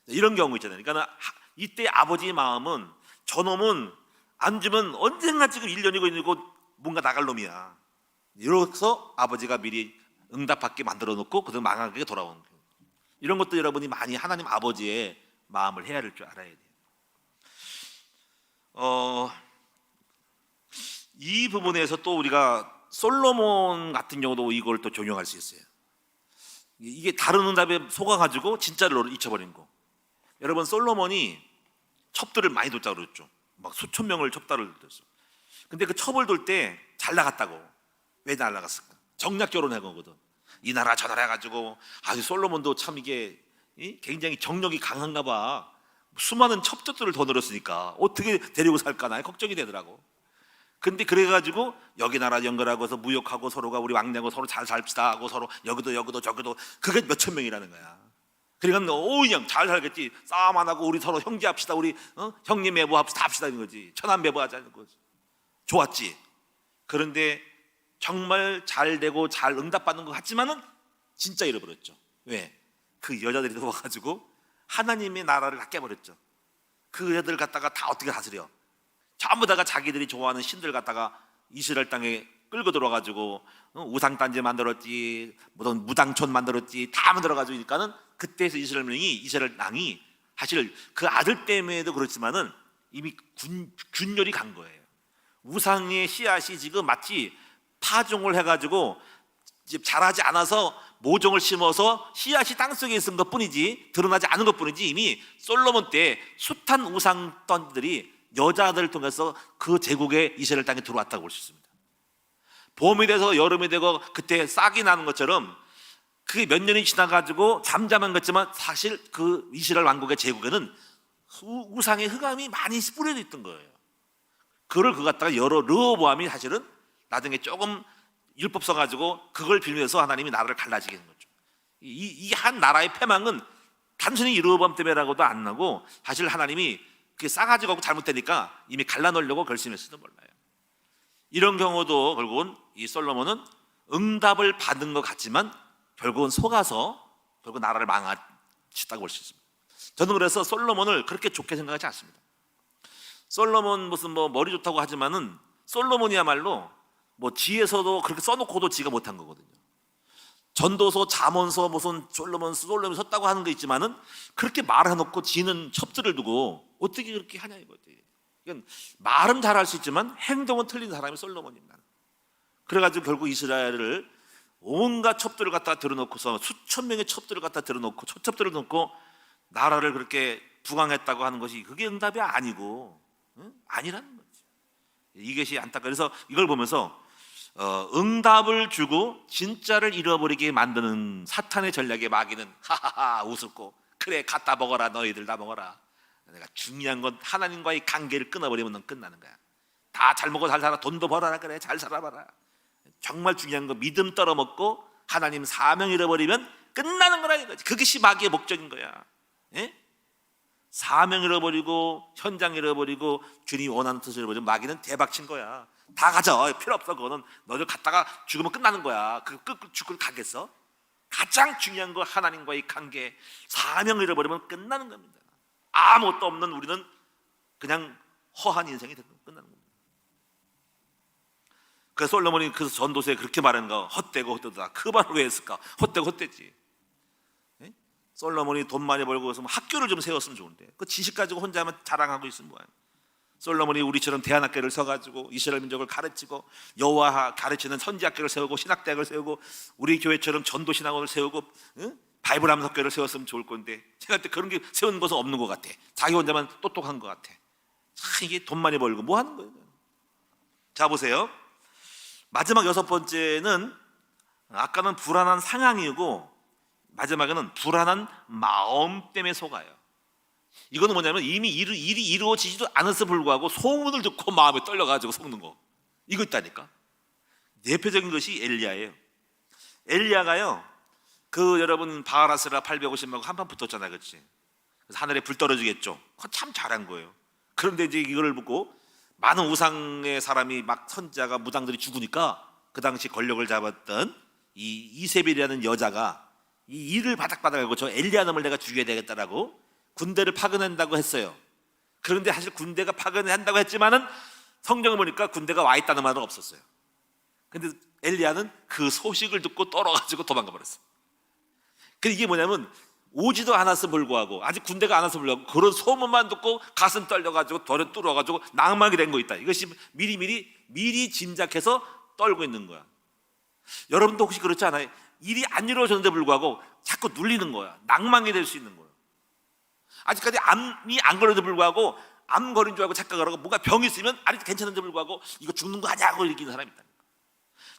이런 경우 있잖아요. 그러니까 이때 아버지의 마음은 저놈은 안 주면 언젠가 지금 1년이고 2년이고 뭔가 나갈 놈이야. 이래서 아버지가 미리 응답받게 만들어 놓고 그들 망하게 돌아오는 거예요. 이런 것도 여러분이 많이 하나님 아버지의 마음을 헤아릴 줄 알아야 돼요. 이 부분에서 또 우리가 솔로몬 같은 경우도 이걸 또 적용할 수 있어요. 이게 다른 응답에 속아가지고 진짜를 잊혀버린 거. 여러분 솔로몬이 첩들을 많이 뒀다고 그랬죠. 막 수천 명을 첩다를 뒀어. 근데 그 첩을 둘 때 잘 나갔다고. 왜 잘 나갔을까? 정략 결혼한 거거든. 이 나라 저 나라 해가지고 아주 솔로몬도 참 이게 굉장히 정력이 강한가 봐. 수많은 첩들을 더 늘었으니까 어떻게 데리고 살까 나 걱정이 되더라고. 근데 그래가지고 여기 나라 연결하고서 무역하고 서로가 우리 왕래하고 서로 잘 살읍시다 하고 서로 여기도 저기도 그게 몇천 명이라는 거야. 그러니까 그냥 잘 살겠지. 싸움 안 하고 우리 서로 형제합시다. 우리 형님 매부합시다 합시다 이런 거지. 천안 매부하자는 거지. 좋았지. 그런데 정말 잘 되고 잘 응답받는 것 같지만은 진짜 잃어버렸죠. 왜? 그 여자들이 와가지고 하나님의 나라를 다 깨버렸죠. 그 여자들 갖다가 다 어떻게 다스려? 전부 다가 자기들이 좋아하는 신들 갖다가 이스라엘 땅에 끌고 들어가지고 우상단지 만들었지, 무슨 무당촌 만들었지, 다 만들어가지고 그러니까는 그때에서 이스라엘 땅이 사실 그 아들 때문에도 그렇지만은 이미 균열이 간 거예요. 우상의 씨앗이 지금 마치 파종을 해가지고 자라지 않아서 모종을 심어서 씨앗이 땅속에 있은 것뿐이지 드러나지 않은 것뿐이지 이미 솔로몬 때 숱한 우상던들이 여자들을 통해서 그 제국의 이스라엘 땅에 들어왔다고 볼 수 있습니다. 봄이 돼서 여름이 되고 그때 싹이 나는 것처럼 그게 몇 년이 지나가지고 잠잠한 것지만 사실 그 이스라엘 왕국의 제국에는 우상의 흑암이 많이 뿌려져 있던 거예요. 그걸 그 갖다가 르호보암이 사실은 나중에 조금 율법 써가지고 그걸 빌면서 하나님이 나라를 갈라지게 된 거죠. 이 한 나라의 패망은 단순히 르호보암 때문에라고도 안 나고 사실 하나님이 그게 싸가지고 잘못되니까 이미 갈라놓으려고 결심했을지도 몰라요. 이런 경우도 결국은 이 솔로몬은 응답을 받은 것 같지만 결국은 속아서 결국 나라를 망쳤다고 볼 수 있습니다. 저는 그래서 솔로몬을 그렇게 좋게 생각하지 않습니다. 솔로몬 무슨 뭐 머리 좋다고 하지만은 솔로몬이야말로 뭐 지에서도 그렇게 써놓고도 지가 못한 거거든요. 전도서, 잠언서 무슨 솔로몬 썼다고 하는 거 있지만은 그렇게 말해놓고 지는 첩들을 두고 어떻게 그렇게 하냐 이거지. 이건 말은 잘할 수 있지만 행동은 틀린 사람이 솔로몬입니다. 그래가지고 결국 이스라엘을 온갖 첩들을 갖다 들어놓고서 수천 명의 첩들을 갖다 들어놓고 첩들을 놓고 나라를 그렇게 부강했다고 하는 것이 그게 응답이 아니고 아니라는 거지. 이것이 안타까워. 그래서 이걸 보면서 응답을 주고 진짜를 잃어버리게 만드는 사탄의 전략의 마귀는 하하하 웃었고 그래 갖다 먹어라 너희들 다 먹어라. 내가 중요한 건 하나님과의 관계를 끊어버리면 넌 끝나는 거야. 다 잘 먹고 잘 살아 돈도 벌어라 그래 잘 살아봐라. 정말 중요한 건 믿음 떨어먹고 하나님 사명 잃어버리면 끝나는 거라 이거지. 그것이 마귀의 목적인 거야. 예? 사명 잃어버리고 현장 잃어버리고 주님이 원하는 뜻을 잃어버리면 마귀는 대박친 거야. 다 가져 필요 없어. 그거는 너희들 갔다가 죽으면 끝나는 거야. 그 죽을 가겠어? 가장 중요한 거 하나님과의 관계 사명 잃어버리면 끝나는 겁니다. 아무것도 없는 우리는 그냥 허한 인생이 끝나는 겁니다. 그래서 솔로몬이 그 전도서에 그렇게 말하는 거 헛되고 헛되다. 그 말을 왜 했을까? 헛되고 헛되지. 예? 솔로몬이 돈 많이 벌고 해서 학교를 좀 세웠으면 좋은데 그 지식 가지고 혼자 하면 자랑하고 있으면 뭐야. 솔로몬이 우리처럼 대안학교를 서가지고 이스라엘 민족을 가르치고 여호와 가르치는 선지학교를 세우고 신학대학을 세우고 우리 교회처럼 전도신학원을 세우고 바이블 암석교를 세웠으면 좋을 건데 제가 그때 그런 게 세운 것은 없는 것 같아. 자기 혼자만 똑똑한 것 같아. 참 이게 돈 많이 벌고 뭐 하는 거예요? 자 보세요. 마지막 6번째는 아까는 불안한 상황이고 마지막에는 불안한 마음 때문에 속아요. 이거는 뭐냐면 이미 일이 이루어지지도 않았을 불구하고 소문을 듣고 마음에 떨려가지고 속는 거. 이거 있다니까. 대표적인 것이 엘리야예요. 엘리야가요 여러분 바알아스라 850명하고 한판 붙었잖아요, 그렇지? 그래서 하늘에 불 떨어지겠죠. 그거 참 잘한 거예요. 그런데 이제 이거를 보고 많은 우상의 사람이 막 선지자가 무당들이 죽으니까 그 당시 권력을 잡았던 이 이세벨이라는 여자가 이 일을 바닥바닥하고 저 엘리야 놈을 내가 죽여야 되겠다라고 군대를 파견한다고 했어요. 그런데 사실 군대가 파견한다고 했지만은 성경을 보니까 군대가 와 있다는 말은 없었어요. 근데 엘리야는 그 소식을 듣고 떨어가지고 도망가 버렸어. 근데 이게 뭐냐면 오지도 않았음 불구하고 아직 군대가 안 왔음 불구하고 그런 소문만 듣고 가슴 떨려가지고 덜에 뚫어가지고 낭망이 된 거 있다. 이것이 미리 짐작해서 떨고 있는 거야. 여러분도 혹시 그렇지 않아요? 일이 안 이루어졌는데 불구하고 자꾸 눌리는 거야. 낭망이 될 수 있는 거야. 아직까지 암이 안 걸려도 불구하고 암 걸린 줄 알고 착각을 하고 뭔가 병이 있으면 아직도 괜찮은데 불구하고 이거 죽는 거 아니냐고 이기는 사람이 있다.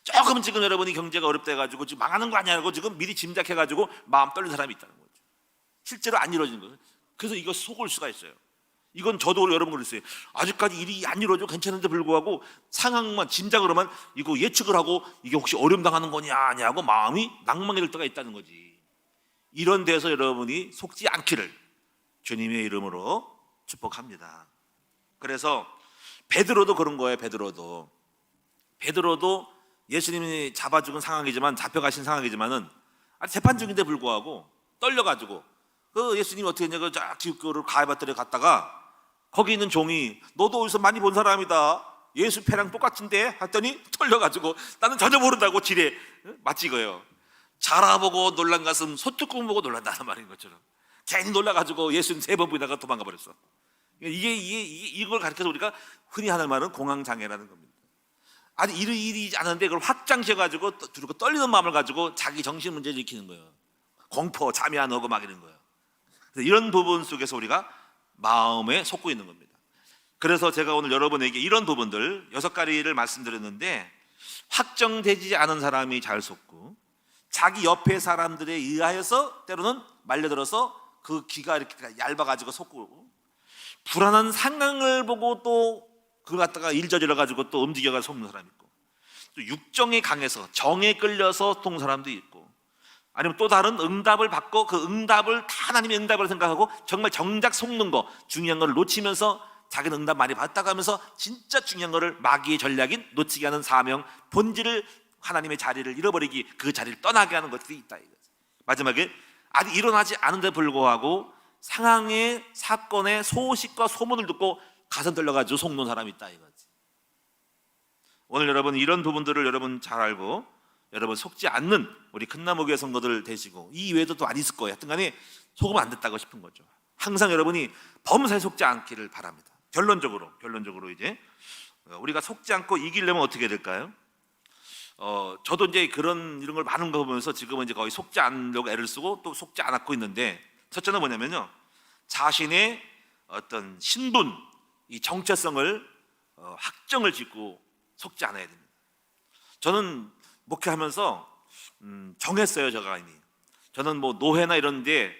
조금 지금 여러분이 경제가 어렵다 해가지고 지금 망하는 거 아니냐고 지금 미리 짐작해가지고 마음 떨린 사람이 있다는 거죠. 실제로 안 이루어지는 거예요. 그래서 이거 속을 수가 있어요. 이건 저도 여러분 그랬어요. 아직까지 일이 안 이루어져 괜찮은데 불구하고 상황만 짐작으로만 이거 예측을 하고 이게 혹시 어려움 당하는 거냐 아니냐고 마음이 낭망이 될 때가 있다는 거지. 이런 데서 여러분이 속지 않기를 주님의 이름으로 축복합니다. 그래서 베드로도 그런 거예요. 베드로도 예수님이 잡아 죽은 상황이지만 잡혀가신 상황이지만은 재판 중인데 불구하고 떨려가지고 예수님이 어떻게 했냐고 쫙 지옥교를 가해받들에 갔다가 거기 있는 종이 너도 어디서 많이 본 사람이다. 예수 패랑 똑같은데 했더니 떨려가지고 나는 전혀 모른다고 지레 마치 이거예요. 자라보고 놀란 가슴 소뚜껑 보고 놀란다는 말인 것처럼 괜히 놀라가지고 예수님 3번 부인다가 도망가 버렸어. 이걸 가르쳐서 우리가 흔히 하는 말은 공황장애라는 겁니다. 아직 일이 않은데 그걸 확장시켜가지고 두렵고 떨리는 마음을 가지고 자기 정신 문제를 일으키는 거예요. 공포, 잠이 안 오고 막 이런 거예요. 그래서 이런 부분 속에서 우리가 마음에 속고 있는 겁니다. 그래서 제가 오늘 여러분에게 이런 부분들 6가지를 말씀드렸는데 확정되지 않은 사람이 잘 속고 자기 옆에 사람들에 의하여서 때로는 말려들어서 그 귀가 이렇게 얇아가지고 속고 불안한 상황을 보고 또 그걸 갖다가 일저질러 가지고 또 움직여가지고 속는 사람이 있고 또 육정에 강해서 정에 끌려서 속는 사람도 있고 아니면 또 다른 응답을 받고 그 응답을 다 하나님의 응답을 생각하고 정말 정작 속는 거 중요한 걸 놓치면서 자기는 응답 많이 받았다고 하면서 진짜 중요한 거를 마귀의 전략인 놓치게 하는 사명 본질을 하나님의 자리를 잃어버리기 그 자리를 떠나게 하는 것들이 있다 이거지. 마지막에 아직 일어나지 않은데 불구하고 상황의 사건의 소식과 소문을 듣고 가슴 떨려가지고 속는 사람이 있다 이거지. 오늘 여러분 이런 부분들을 여러분 잘 알고 여러분 속지 않는 우리 큰나무교회 성도들 되시고 이 외에도 또 안 있을 거예요. 하여튼 간에 속으면 안 됐다고 싶은 거죠. 항상 여러분이 범사에 속지 않기를 바랍니다. 결론적으로 이제 우리가 속지 않고 이기려면 어떻게 될까요? 저도 이제 이런 걸 많은 거 보면서 지금은 이제 거의 속지 않으려고 애를 쓰고 또 속지 않았고 있는데 첫째는 뭐냐면요. 자신의 어떤 신분, 이 정체성을 확정을 짓고 속지 않아야 됩니다. 저는 목회하면서 정했어요. 제가 이미 저는 뭐 노회나 이런데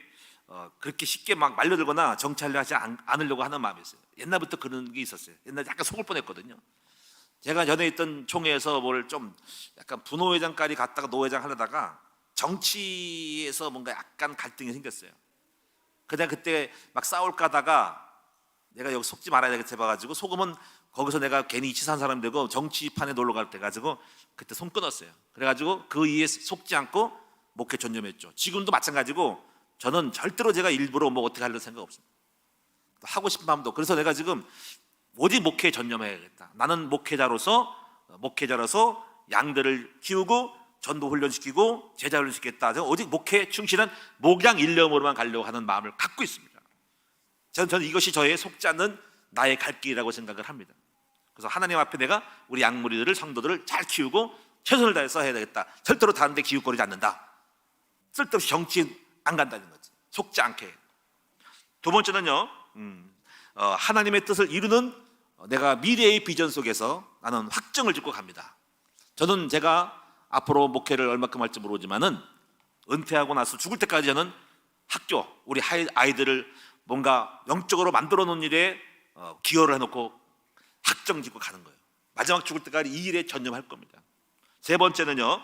그렇게 쉽게 막 말려들거나 정치하려 하지 않으려고 하는 마음이 있어요. 옛날부터 그런 게 있었어요. 옛날에 약간 속을 뻔했거든요. 제가 전에 있던 총회에서 뭘 좀 약간 부노회장까지 갔다가 노회장 하려다가 정치에서 뭔가 약간 갈등이 생겼어요. 그냥 그때 막 싸울까 하다가 내가 여기 속지 말아야 되겠다 해봐가지고 속으면 거기서 내가 괜히 치사한 사람 되고 정치판에 놀러 갈 때 가지고 그때 손 끊었어요. 그래가지고 그 이에 속지 않고 목회 전념했죠. 지금도 마찬가지고 저는 절대로 제가 일부러 뭐 어떻게 하려는 생각 없습니다. 하고 싶은 마음도. 그래서 내가 지금 오직 목회에 전념해야겠다. 나는 목회자로서 양들을 키우고 전도 훈련시키고 제자 훈련시키겠다. 오직 목회에 충실한 목양 일념으로만 가려고 하는 마음을 갖고 있습니다. 저는 이것이 저의 속지 않는 나의 갈 길이라고 생각을 합니다. 그래서 하나님 앞에 내가 우리 양무리들을, 성도들을 잘 키우고 최선을 다해서 해야 되겠다. 절대로 다른 데 기웃거리지 않는다. 쓸데없이 정치에 안 간다는 거지. 속지 않게. 두 번째는요, 하나님의 뜻을 이루는 내가 미래의 비전 속에서 나는 확정을 짓고 갑니다. 저는 제가 앞으로 목회를 얼마큼 할지 모르지만은 은퇴하고 나서 죽을 때까지 저는 학교, 우리 아이들을 뭔가 영적으로 만들어 놓은 일에 기여를 해놓고 확정 짓고 가는 거예요. 마지막 죽을 때까지 이 일에 전념할 겁니다. 세 번째는요,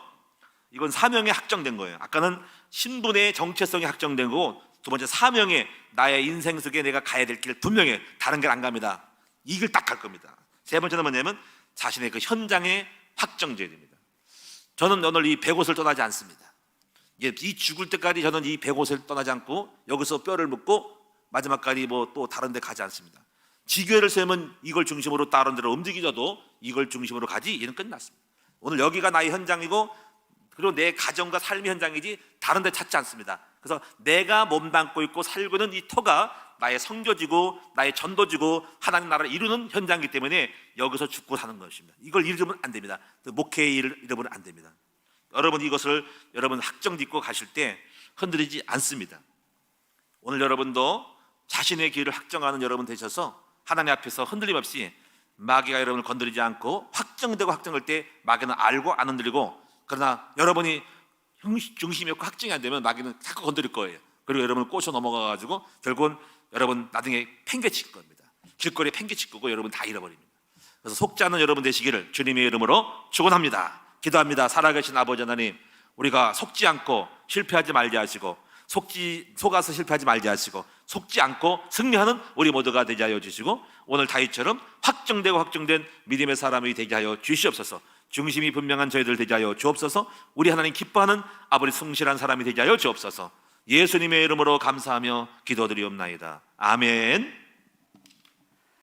이건 사명에 확정된 거예요. 아까는 신분의 정체성이 확정된 거고, 두 번째 사명에 나의 인생 속에 내가 가야 될 길 분명해. 다른 길 안 갑니다. 이 길 딱 갈 겁니다. 세 번째는 뭐냐면 자신의 그 현장에 확정져야 됩니다. 저는 오늘 이 100옷을 떠나지 않습니다. 이 죽을 때까지 저는 이 100옷을 떠나지 않고 여기서 뼈를 묻고 마지막까지 뭐 또 다른 데 가지 않습니다. 지교회를 세우면 이걸 중심으로 다른 데로 움직이져도 이걸 중심으로 가지, 이는 끝났습니다. 오늘 여기가 나의 현장이고 그리고 내 가정과 삶의 현장이지 다른 데 찾지 않습니다. 그래서 내가 몸담고 있고 살고 있는 이 터가 나의 성교지고 나의 전도지고 하나님 나라를 이루는 현장이기 때문에 여기서 죽고 사는 것입니다. 이걸 잃으면 안 됩니다. 목회의 일을 잃으면 안 됩니다. 여러분 이것을 여러분 확정 짓고 가실 때 흔들리지 않습니다. 오늘 여러분도 자신의 길을 확정하는 여러분 되셔서 하나님 앞에서 흔들림 없이 마귀가 여러분을 건드리지 않고 확정되고 확정할 때 마귀는 알고 안 흔들리고, 그러나 여러분이 중심이 없고 확정이 안 되면 마귀는 자꾸 건드릴 거예요. 그리고 여러분을 꼬셔 넘어가가지고 결국은 여러분 나중에 팽개칠 겁니다. 길거리에 팽개칠 거고 여러분 다 잃어버립니다. 그래서 속지 않는 여러분 되시기를 주님의 이름으로 축원합니다. 기도합니다. 살아계신 아버지 하나님, 우리가 속지 않고 실패하지 말게 하시고 속아서 실패하지 말게 하시고 속지 않고 승리하는 우리 모두가 되게 하여 주시고, 오늘 다윗처럼 확정되고 확정된 믿음의 사람이 되게 하여 주시옵소서. 중심이 분명한 저희들 되게 하여 주옵소서. 우리 하나님 기뻐하는 아버지 성실한 사람이 되게 하여 주옵소서. 예수님의 이름으로 감사하며 기도드리옵나이다. 아멘.